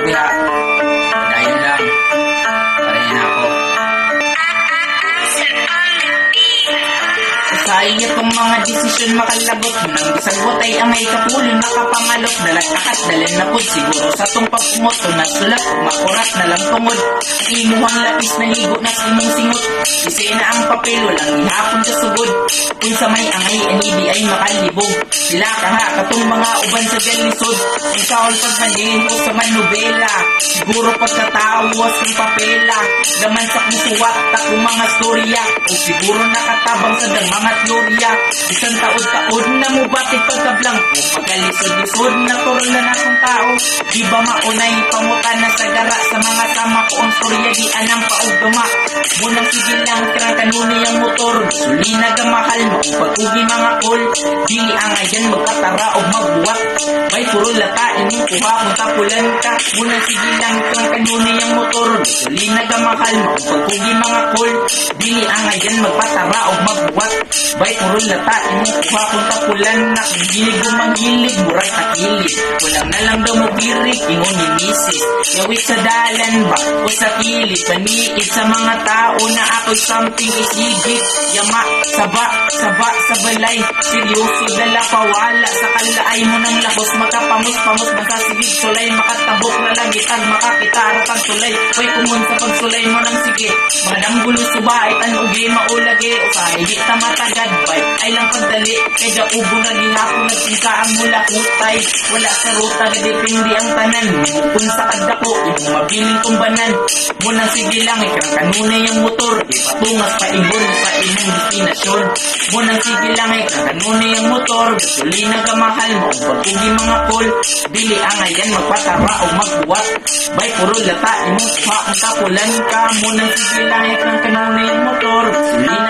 sorry ha. Dahil lang. Parehin ako. Sa iyong mga desisyon makalabot nang gisagot ay amay kapulon nakapangalot dalagtakat dalan na pod siguro sa tong pagpumoto na sulat o makurat na lang tungod imuhang lapis na ligo na simong singot isena ang papel walang ihapon ka sugod kung sa may angay anibi ay makalibog sila ka ha katong mga uban sa galisod ang kaol pagmaliho sa manubela siguro pagkatawas ng papela laman sa kusuwat takong mga storya o siguro nakatabang sa mga teorya isang taod-taod na mo batik pagkablang o pagkalisod-lisod na turon na akong tao di ba maunay pamutan na sa gara sa mga tama ko ang storya di anang paugduma munang sige lang karang kanunay ang motor suli na gamahal mo pag-ugi mga kol dili ang ayan magkatara o magbuwat may puro lata ining kuha kung tapulan ka munang sige lang karang kanunay ang motor suli na gamahal mo pag-ugi mga kol dili ang ayan magpatara o magbuwat bay puro lata ining kuha kung tapulan na gilig gumanghilig muray takilid walang na lang daw mo birik ingon ni misis gawit sa dalan ba o sa kilid paniid sa mga tao na ako'y something isigit yama saba sa balay seryoso dala pawala sa kalaay mo ng lahos makapamos-pamos masasigig sulay makatabok na lang itag makakitaro kang sulay way kumun sa pagsulay mo ng sige madang gulo subay tanugi maulagi o kahit ta matagad bay ay lang pagdali kay gaubo na gihapon nagtingka ang mula hutay wala sa ruta gadipindi ang tanan kung sa kadako imong mabiling tumbanan munang sige lang ikrang kanunay ang motor ipatungas pa ibon sa imong destinasyon munang sige lang ikrang kanunay ang motor gasuli na gamahal mo pagkugi mga kol dili ang ayan magpatara o magbuwat bay puro lata imong pa ang tapulan ka munang sige lang ikrang kanunay ang motor gasuli na